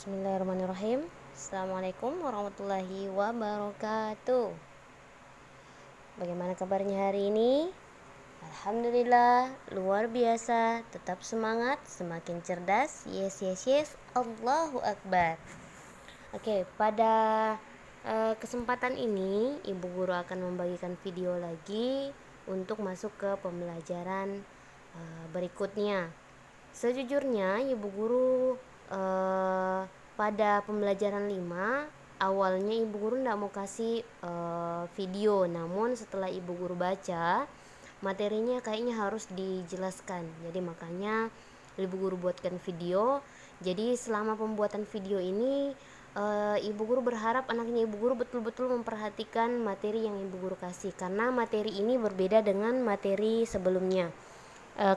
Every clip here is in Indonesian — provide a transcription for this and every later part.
Bismillahirrahmanirrahim. Assalamualaikum warahmatullahi wabarakatuh. Bagaimana kabarnya hari ini? Alhamdulillah, luar biasa. Tetap semangat, semakin cerdas. Yes, yes, yes. Allahu Akbar. Oke, pada kesempatan ini Ibu Guru akan membagikan video lagi untuk masuk ke pembelajaran berikutnya. Sejujurnya Ibu Guru pada pembelajaran 5 awalnya Ibu Guru tidak mau kasih video, namun setelah Ibu Guru baca materinya kayaknya harus dijelaskan, jadi makanya Ibu Guru buatkan video. Jadi selama pembuatan video ini Ibu Guru berharap anaknya Ibu Guru betul-betul memperhatikan materi yang Ibu Guru kasih, karena materi ini berbeda dengan materi sebelumnya.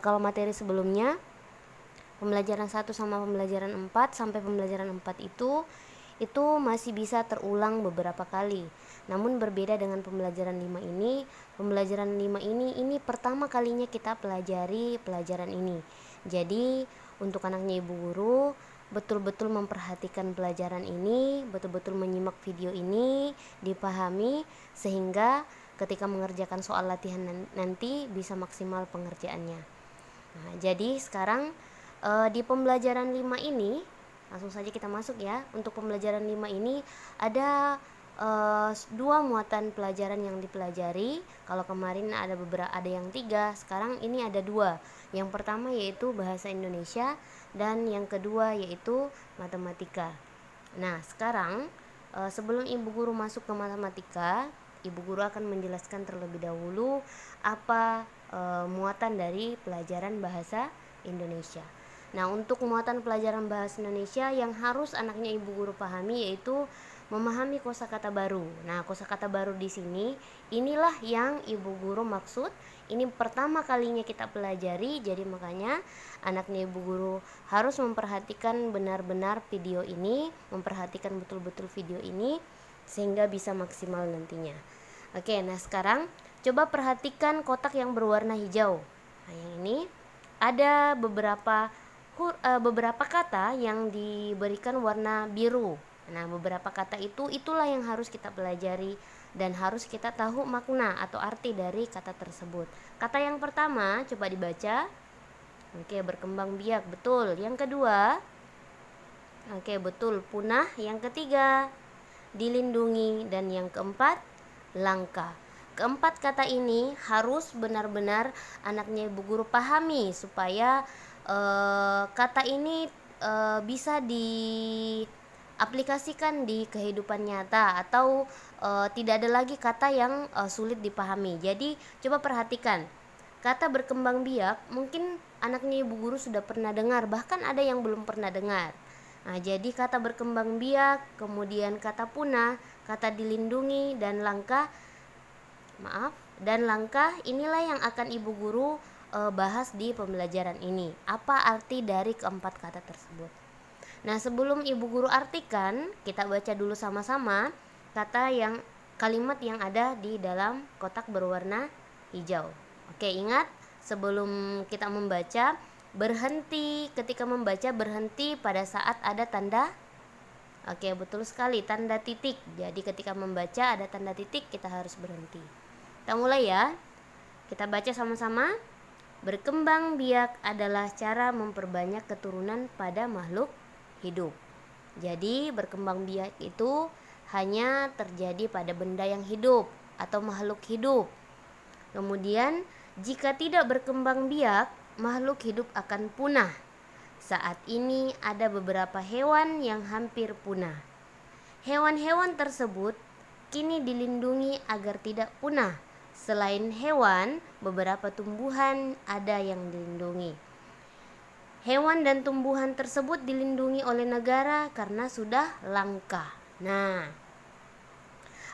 Kalau materi sebelumnya pembelajaran 1 sama pembelajaran 4 sampai pembelajaran 4 itu masih bisa terulang beberapa kali. Namun berbeda dengan pembelajaran 5 ini. Pembelajaran 5 ini pertama kalinya kita pelajari pelajaran ini. Jadi untuk anaknya Ibu Guru betul-betul memperhatikan pelajaran ini, betul-betul menyimak video ini, dipahami sehingga ketika mengerjakan soal latihan nanti bisa maksimal pengerjaannya. Nah, jadi sekarang di pembelajaran 5 ini langsung saja kita masuk ya. Untuk pembelajaran 5 ini ada 2 muatan pelajaran yang dipelajari. Kalau kemarin ada yang 3, sekarang ini ada 2. Yang pertama yaitu bahasa Indonesia dan yang kedua yaitu matematika. Nah, sekarang sebelum Ibu Guru masuk ke matematika, Ibu Guru akan menjelaskan terlebih dahulu apa muatan dari pelajaran bahasa Indonesia. Nah, untuk muatan pelajaran bahasa Indonesia yang harus anaknya Ibu Guru pahami yaitu memahami kosakata baru. Nah, kosakata baru di sini inilah yang Ibu Guru maksud. Ini pertama kalinya kita pelajari, jadi makanya anaknya Ibu Guru harus memperhatikan benar-benar video ini, memperhatikan betul-betul video ini sehingga bisa maksimal nantinya. Oke, nah sekarang coba perhatikan kotak yang berwarna hijau. Nah, yang ini ada beberapa kata yang diberikan warna biru. Nah, beberapa kata itulah yang harus kita pelajari dan harus kita tahu makna atau arti dari kata tersebut. Kata yang pertama coba dibaca. Oke, berkembang biak, betul. Yang kedua, oke, betul, punah. Yang ketiga, dilindungi. Dan yang keempat, langka. Keempat kata ini harus benar-benar anaknya Ibu Guru pahami supaya kata ini bisa diaplikasikan di kehidupan nyata atau tidak ada lagi kata yang sulit dipahami. Jadi coba perhatikan kata berkembang biak, mungkin anaknya Ibu Guru sudah pernah dengar, bahkan ada yang belum pernah dengar. Nah, jadi kata berkembang biak, kemudian kata punah, kata dilindungi dan langka inilah yang akan Ibu Guru bahas di pembelajaran ini. Apa arti dari keempat kata tersebut? Nah, sebelum Ibu Guru artikan, kita baca dulu sama-sama kalimat yang ada di dalam kotak berwarna hijau. Oke, ingat sebelum kita membaca, ketika membaca berhenti pada saat ada tanda. Oke, betul sekali, tanda titik. Jadi ketika membaca ada tanda titik, kita harus berhenti. Kita mulai ya. Kita baca sama-sama. Berkembang biak adalah cara memperbanyak keturunan pada makhluk hidup. Jadi berkembang biak itu hanya terjadi pada benda yang hidup atau makhluk hidup. Kemudian jika tidak berkembang biak, makhluk hidup akan punah. Saat ini ada beberapa hewan yang hampir punah. Hewan-hewan tersebut kini dilindungi agar tidak punah. Selain hewan, beberapa tumbuhan ada yang dilindungi. Hewan dan tumbuhan tersebut dilindungi oleh negara karena sudah langka. Nah,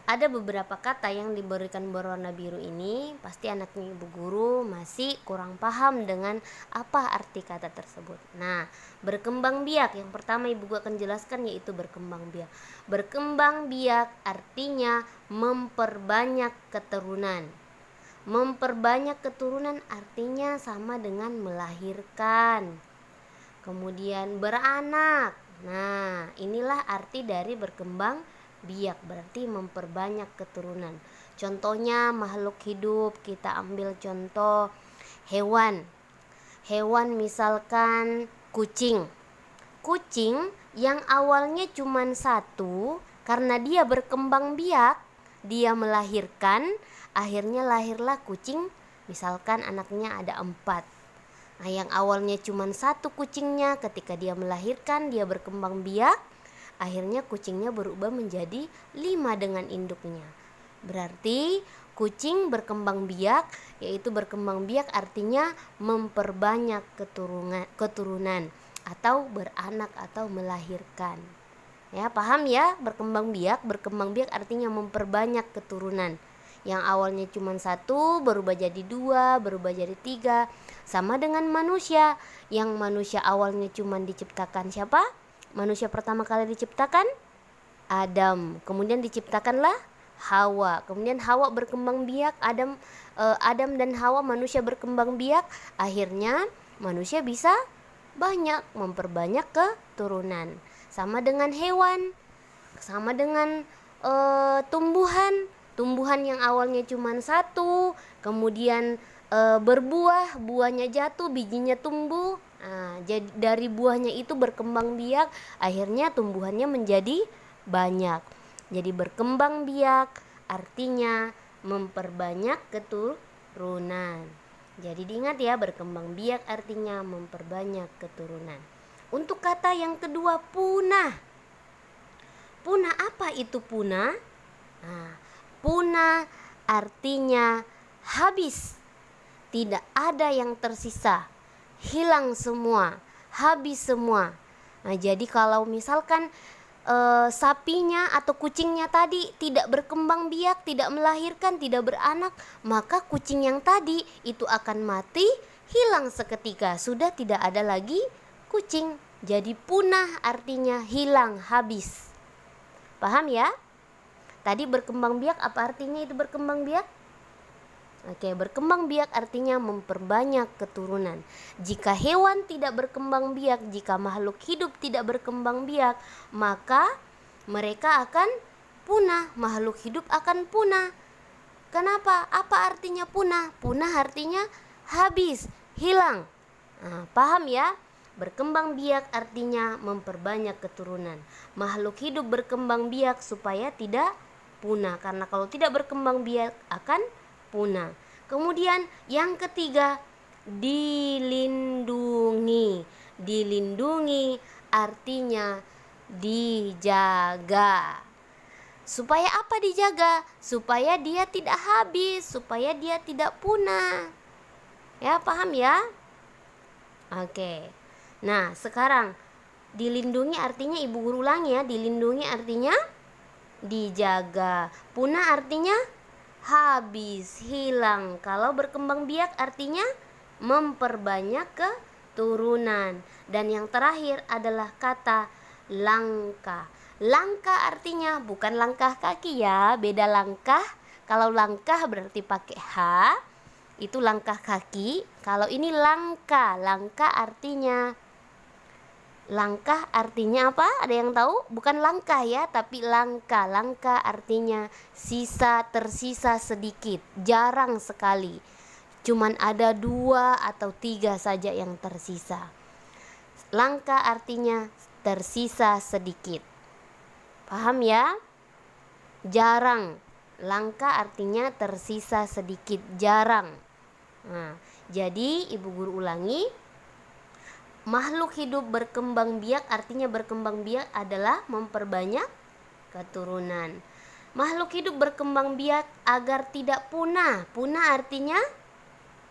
ada beberapa kata yang diberikan berwarna biru ini, pasti anaknya Ibu Guru masih kurang paham dengan apa arti kata tersebut. Nah, berkembang biak, yang pertama Ibu Guru akan jelaskan yaitu berkembang biak. Berkembang biak artinya memperbanyak keturunan. Memperbanyak keturunan artinya sama dengan melahirkan. Kemudian beranak. Nah, inilah arti dari berkembang biak, berarti memperbanyak keturunan. Contohnya makhluk hidup, kita ambil contoh hewan. Hewan misalkan kucing. Kucing yang awalnya cuma satu, karena dia berkembang biak, dia melahirkan, akhirnya lahirlah kucing, misalkan anaknya ada 4. Nah, yang awalnya cuma satu kucingnya, ketika dia melahirkan, dia berkembang biak, akhirnya kucingnya berubah menjadi 5 dengan induknya. Berarti kucing berkembang biak, yaitu berkembang biak artinya memperbanyak keturunan atau beranak atau melahirkan. Ya, paham ya? Berkembang biak artinya memperbanyak keturunan. Yang awalnya cuma 1 berubah jadi 2, berubah jadi 3. Sama dengan manusia, yang manusia awalnya cuma diciptakan siapa? Manusia pertama kali diciptakan Adam, kemudian diciptakanlah Hawa, kemudian Hawa berkembang biak, Adam dan Hawa manusia berkembang biak, akhirnya manusia bisa banyak, memperbanyak keturunan. Sama dengan hewan, sama dengan tumbuhan yang awalnya cuma 1, kemudian berbuah, buahnya jatuh, bijinya tumbuh. Nah, jadi dari buahnya itu berkembang biak, akhirnya tumbuhannya menjadi banyak. Jadi berkembang biak artinya memperbanyak keturunan. Jadi diingat ya, berkembang biak artinya memperbanyak keturunan. Untuk kata yang kedua, punah. Punah, apa itu punah? Nah, punah artinya habis. Tidak ada yang tersisa, hilang semua, habis semua. Nah, jadi kalau misalkan sapinya atau kucingnya tadi tidak berkembang biak, tidak melahirkan, tidak beranak, maka kucing yang tadi itu akan mati, hilang seketika, sudah tidak ada lagi kucing. Jadi punah artinya hilang, habis. Paham ya? Tadi berkembang biak, apa artinya itu berkembang biak? Oke, berkembang biak artinya memperbanyak keturunan. Jika hewan tidak berkembang biak, jika makhluk hidup tidak berkembang biak, maka mereka akan punah, makhluk hidup akan punah. Kenapa? Apa artinya punah? Punah artinya habis, hilang. Nah, paham ya? Berkembang biak artinya memperbanyak keturunan. Makhluk hidup berkembang biak supaya tidak punah, karena kalau tidak berkembang biak akan punah. Kemudian yang ketiga, dilindungi. Dilindungi artinya dijaga. Supaya apa dijaga? Supaya dia tidak habis, supaya dia tidak punah. Ya, paham ya? Oke. Nah, sekarang dilindungi artinya, ibu guru ulangi ya. Dilindungi artinya dijaga. Punah artinya habis, hilang. Kalau berkembang biak artinya memperbanyak keturunan. Dan yang terakhir adalah kata langka. Langka artinya bukan langkah kaki ya, beda langkah. Kalau langkah berarti pakai H, itu langkah kaki. Kalau ini langka, langkah artinya apa? Ada yang tahu? Bukan langkah ya, tapi langka. Langka artinya tersisa sedikit, jarang sekali. Cuman ada 2 atau 3 saja yang tersisa. Langka artinya tersisa sedikit. Paham ya? Jarang. Langka artinya tersisa sedikit, jarang. Nah, jadi ibu guru ulangi. Makhluk hidup berkembang biak artinya berkembang biak adalah memperbanyak keturunan. Makhluk hidup berkembang biak agar tidak punah. Punah artinya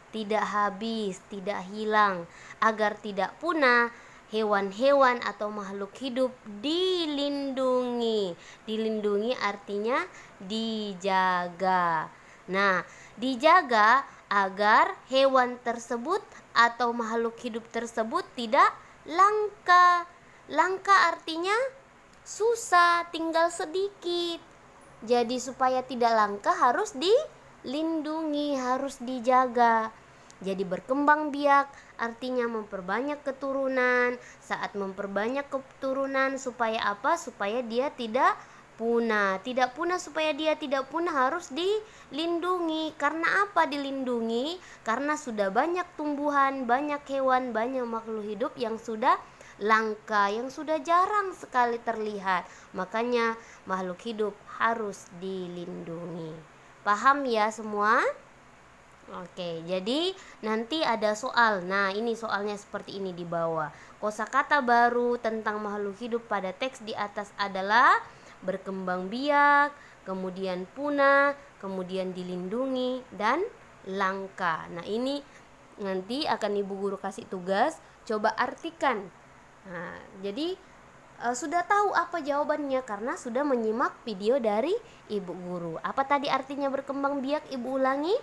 tidak habis, tidak hilang. Agar tidak punah, hewan-hewan atau makhluk hidup dilindungi. Dilindungi artinya dijaga. Nah, dijaga agar hewan tersebut atau makhluk hidup tersebut tidak langka. Langka artinya susah, tinggal sedikit. Jadi supaya tidak langka harus dilindungi, harus dijaga. Jadi berkembang biak artinya memperbanyak keturunan. Saat memperbanyak keturunan supaya apa? Supaya dia tidak punah. Tidak punah, supaya dia tidak punah harus dilindungi. Karena apa dilindungi? Karena sudah banyak tumbuhan, banyak hewan, banyak makhluk hidup yang sudah langka, yang sudah jarang sekali terlihat. Makanya makhluk hidup harus dilindungi. Paham ya semua? Oke, jadi nanti ada soal. Nah, ini soalnya seperti ini di bawah. Kosakata baru tentang makhluk hidup pada teks di atas adalah berkembang biak, kemudian punah, kemudian dilindungi, dan langka. Nah, ini nanti akan Ibu Guru kasih tugas, coba artikan. Nah, jadi sudah tahu apa jawabannya karena sudah menyimak video dari Ibu Guru. Apa tadi artinya berkembang biak? Ibu ulangi.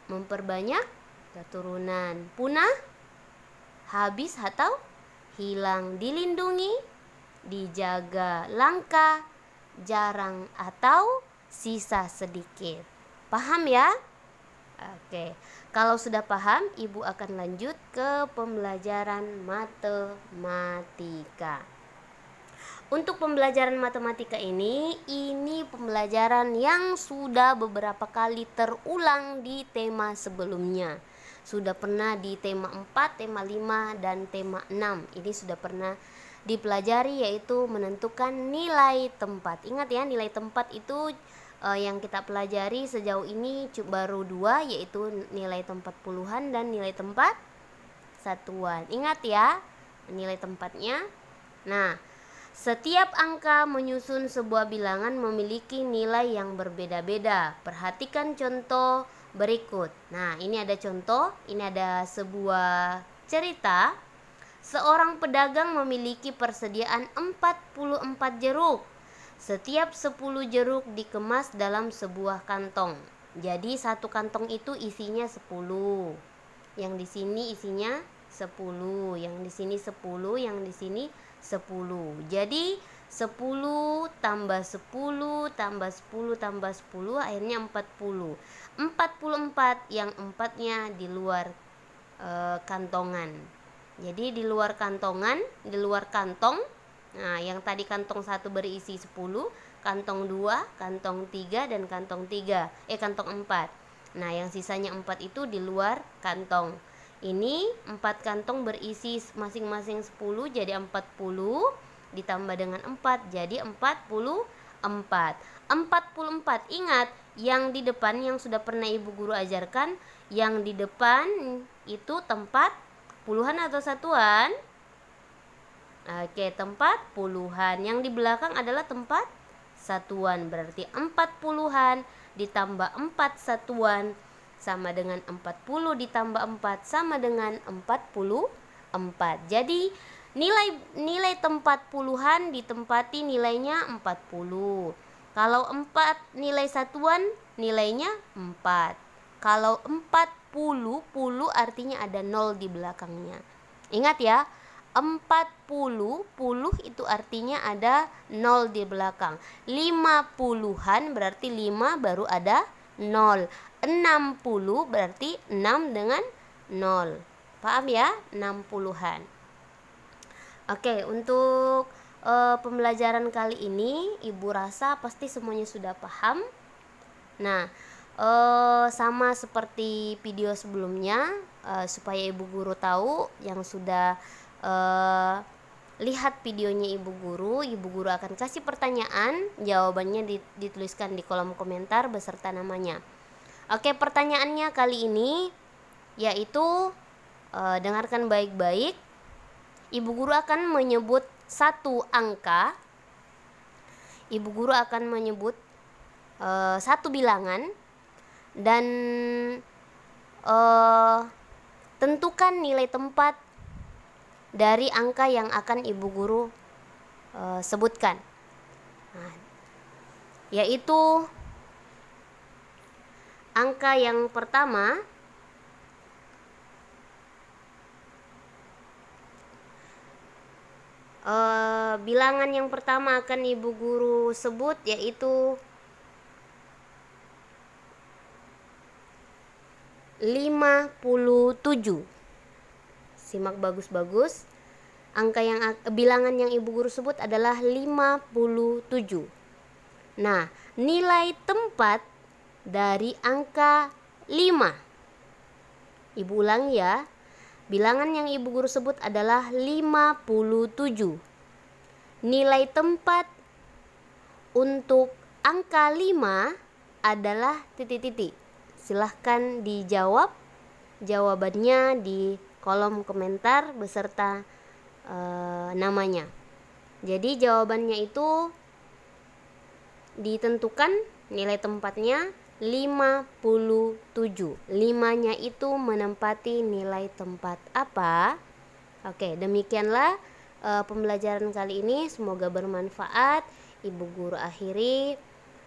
Memperbanyak keturunan. Punah, habis atau hilang. Dilindungi, dijaga. Langka, jarang atau sisa sedikit. Paham ya? Oke, kalau sudah paham, Ibu akan lanjut ke pembelajaran matematika. Untuk pembelajaran matematika ini pembelajaran yang sudah beberapa kali terulang di tema sebelumnya. Sudah pernah di tema 4, tema 5, dan tema 6. Ini sudah pernah dipelajari, yaitu menentukan nilai tempat. Ingat ya, nilai tempat itu yang kita pelajari sejauh ini baru 2, yaitu nilai tempat puluhan dan nilai tempat satuan. Ingat ya nilai tempatnya. Nah, setiap angka menyusun sebuah bilangan memiliki nilai yang berbeda-beda. Perhatikan contoh berikut. Nah, ini ada contoh, ini ada sebuah cerita. Seorang pedagang memiliki persediaan 44 jeruk. Setiap 10 jeruk dikemas dalam sebuah kantong. Jadi satu kantong itu isinya 10. Yang di sini isinya 10, yang di sini 10, yang di sini 10. Jadi 10 tambah 10 tambah 10 tambah 10 akhirnya 40. 44 yang 4-nya di luar kantongan. Jadi di luar kantongan, di luar kantong. Nah, yang tadi kantong 1 berisi 10, kantong 2, kantong 3, dan kantong 3. Kantong 4. Nah, yang sisanya 4 itu di luar kantong. Ini 4 kantong berisi masing-masing 10, jadi 40 ditambah dengan 4 jadi 44. 44. Ingat, yang di depan yang sudah pernah Ibu Guru ajarkan, yang di depan itu tempat puluhan atau satuan? Oke, tempat puluhan. Yang di belakang adalah tempat satuan. Berarti 40-an ditambah 4 satuan sama dengan 40 ditambah 4 sama dengan 44. Jadi nilai tempat puluhan ditempati nilainya 40. Kalau 4 nilai satuan nilainya 4. Kalau 40, puluh artinya ada 0 di belakangnya. Ingat ya, 40, puluh itu artinya ada 0 di belakang. 50-an berarti 5 baru ada 0. 60 berarti 6 dengan 0. Paham ya? 60-an. Oke, untuk pembelajaran kali ini Ibu rasa pasti semuanya sudah paham. Nah, sama seperti video sebelumnya, supaya Ibu Guru tahu yang sudah lihat videonya Ibu Guru akan kasih pertanyaan, jawabannya dituliskan di kolom komentar beserta namanya. Oke, pertanyaannya kali ini yaitu dengarkan baik-baik. Ibu Guru akan menyebut satu angka. Ibu Guru akan menyebut satu bilangan dan tentukan nilai tempat dari angka yang akan Ibu Guru sebutkan. Nah, yaitu angka yang pertama bilangan yang pertama akan Ibu Guru sebut yaitu 57. Simak bagus-bagus. Bilangan yang Ibu Guru sebut adalah 57. Nah, nilai tempat dari angka 5. Ibu ulang ya. Bilangan yang Ibu Guru sebut adalah 57. Nilai tempat untuk angka 5 adalah titik-titik. Silahkan dijawab jawabannya di kolom komentar beserta namanya. Jadi jawabannya itu ditentukan nilai tempatnya 57. 5-nya itu menempati nilai tempat apa? Oke, demikianlah pembelajaran kali ini. Semoga bermanfaat. Ibu Guru akhiri.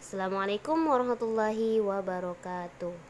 Assalamualaikum warahmatullahi wabarakatuh.